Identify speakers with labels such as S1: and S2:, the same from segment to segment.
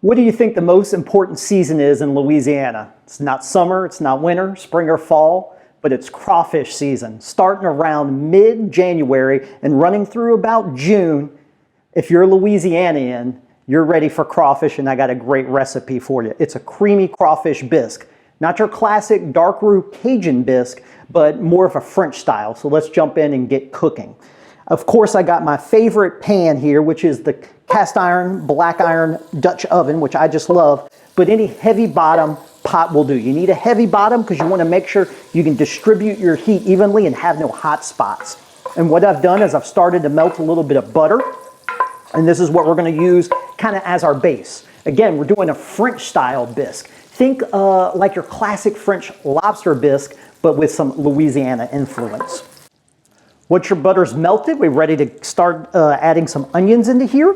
S1: What do you think the most important season is in Louisiana? It's not summer, it's not winter, spring or fall, but it's crawfish season, starting around mid-January and running through about June. If you're a Louisianian, you're ready for crawfish, and I got a great recipe for you. It's a creamy crawfish bisque. Not your classic dark roux Cajun bisque, but more of a French style. So let's jump in and get cooking. Of course, I got my favorite pan here, which is the cast iron, black iron Dutch oven, which I just love, but any heavy bottom pot will do. You need a heavy bottom because you want to make sure you can distribute your heat evenly and have no hot spots. And what I've done is I've started to melt a little bit of butter, and this is what we're going to use kind of as our base. Again, we're doing a French style bisque. Think like your classic French lobster bisque, but with some Louisiana influence. Once your butter's melted, we're ready to start adding some onions into here.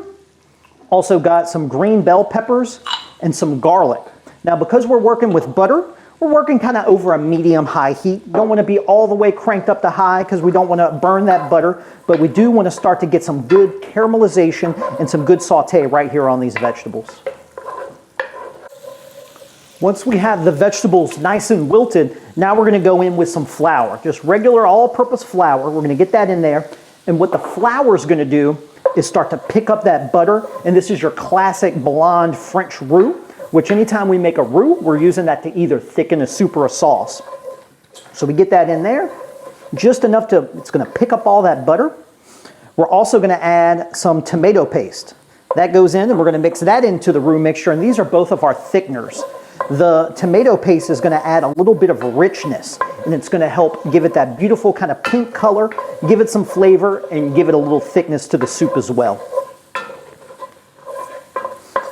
S1: Also got some green bell peppers and some garlic. Now, because we're working with butter, we're working kind of over a medium-high heat. Don't want to be all the way cranked up to high because we don't want to burn that butter, but we do want to start to get some good caramelization and some good saute right here on these vegetables. Once we have the vegetables nice and wilted, now we're going to go in with some flour. Just regular all-purpose flour. We're going to get that in there. And what the flour is going to do is start to pick up that butter. And this is your classic blonde French roux, which anytime we make a roux, we're using that to either thicken a soup or a sauce. So we get that in there, just enough to, it's going to pick up all that butter. We're also going to add some tomato paste. That goes in, and we're going to mix that into the roux mixture. And these are both of our thickeners. The tomato paste is going to add a little bit of richness, and it's going to help give it that beautiful kind of pink color, give it some flavor, and give it a little thickness to the soup as well.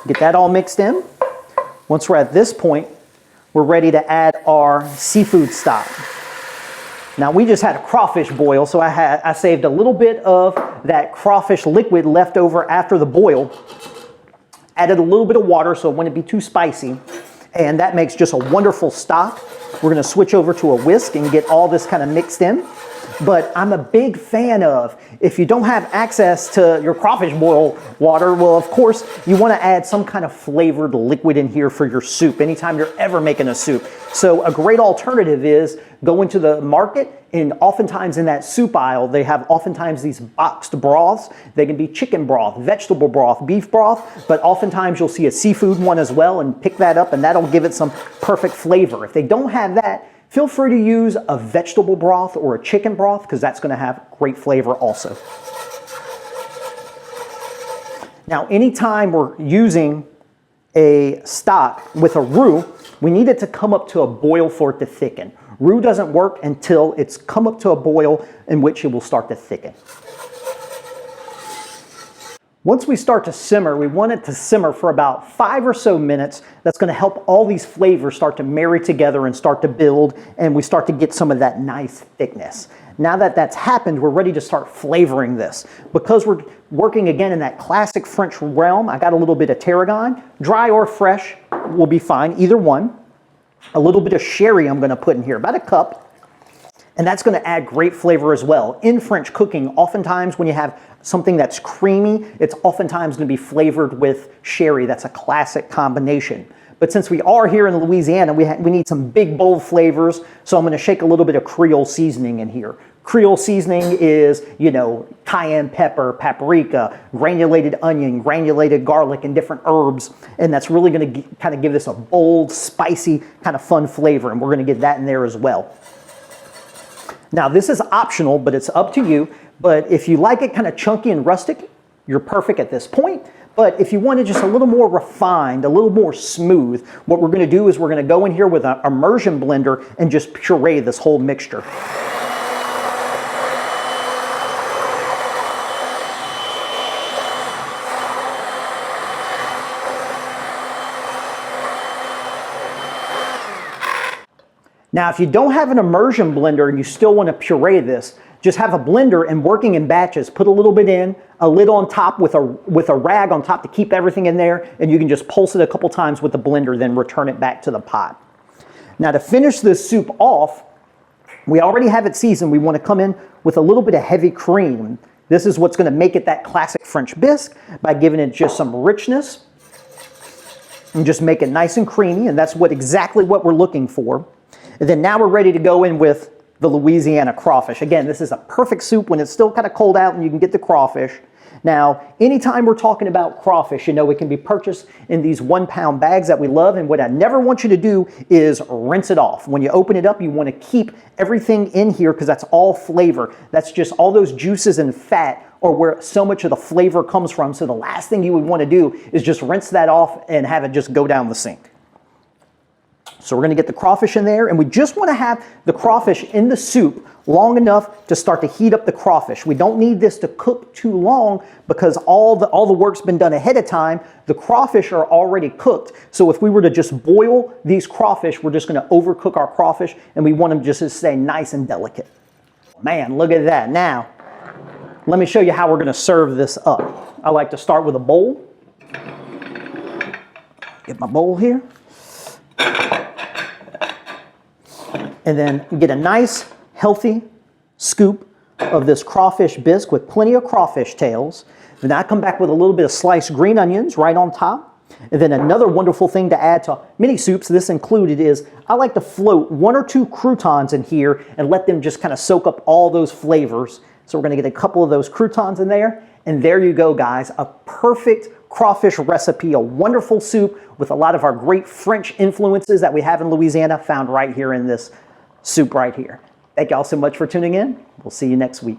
S1: Get that all mixed in. Once we're at this point, we're ready to add our seafood stock. Now, we just had a crawfish boil, so I saved a little bit of that crawfish liquid left over after the boil, added a little bit of water so it wouldn't be too spicy. And that makes just a wonderful stock. We're going to switch over to a whisk and get all this kind of mixed in. But I'm a big fan of, if you don't have access to your crawfish boil water, well, of course, you want to add some kind of flavored liquid in here for your soup anytime you're ever making a soup. So a great alternative is go into the market, and oftentimes in that soup aisle, they have oftentimes these boxed broths. They can be chicken broth, vegetable broth, beef broth, but oftentimes you'll see a seafood one as well, and pick that up, and that'll give it some perfect flavor. If they don't have that, feel free to use a vegetable broth or a chicken broth because that's going to have great flavor also. Now, anytime we're using a stock with a roux, we need it to come up to a boil for it to thicken. Roux doesn't work until it's come up to a boil in which it will start to thicken. Once we start to simmer, we want it to simmer for about 5 or so minutes. That's going to help all these flavors start to marry together and start to build, and we start to get some of that nice thickness. Now that that's happened, we're ready to start flavoring this. Because we're working again in that classic French realm, I got a little bit of tarragon. Dry or fresh will be fine, either one. A little bit of sherry I'm going to put in here, about a cup. And that's going to add great flavor as well. In French cooking, oftentimes when you have something that's creamy, it's oftentimes going to be flavored with sherry. That's a classic combination. But since we are here in Louisiana, we need some big, bold flavors. So I'm going to shake a little bit of Creole seasoning in here. Creole seasoning is, you know, cayenne pepper, paprika, granulated onion, granulated garlic, and different herbs. And that's really going to kind of give this a bold, spicy, kind of fun flavor. And we're going to get that in there as well. Now, this is optional, but it's up to you. But if you like it kind of chunky and rustic, you're perfect at this point. But if you want it just a little more refined, a little more smooth, what we're going to do is we're going to go in here with an immersion blender and just puree this whole mixture. Now, if you don't have an immersion blender and you still want to puree this, just have a blender and working in batches. Put a little bit in, a lid on top with a rag on top to keep everything in there, and you can just pulse it a couple times with the blender, then return it back to the pot. Now, to finish this soup off, we already have it seasoned. We want to come in with a little bit of heavy cream. This is what's going to make it that classic French bisque by giving it just some richness. and just make it nice and creamy, and that's exactly what we're looking for. And then now we're ready to go in with the Louisiana crawfish. Again, this is a perfect soup when it's still kind of cold out and you can get the crawfish. Now, anytime we're talking about crawfish, you know, it can be purchased in these 1-pound bags that we love, and what I never want you to do is rinse it off. When you open it up, you want to keep everything in here because that's all flavor. That's just all those juices and fat or where so much of the flavor comes from. So the last thing you would want to do is just rinse that off and have it just go down the sink. So we're going to get the crawfish in there, and we just want to have the crawfish in the soup long enough to start to heat up the crawfish. We don't need this to cook too long because all the work's been done ahead of time. The crawfish are already cooked. So if we were to just boil these crawfish, we're just going to overcook our crawfish, and we want them just to stay nice and delicate. Man, look at that. Now, let me show you how we're going to serve this up. I like to start with a bowl. Get my bowl here. And then get a nice, healthy scoop of this crawfish bisque with plenty of crawfish tails. Then I come back with a little bit of sliced green onions right on top. And then another wonderful thing to add to mini soups, this included, is I like to float 1 or 2 croutons in here and let them just kind of soak up all those flavors. So we're going to get a couple of those croutons in there. And there you go, guys, a perfect crawfish recipe, a wonderful soup with a lot of our great French influences that we have in Louisiana found right here in this soup right here. Thank y'all so much for tuning in. We'll see you next week.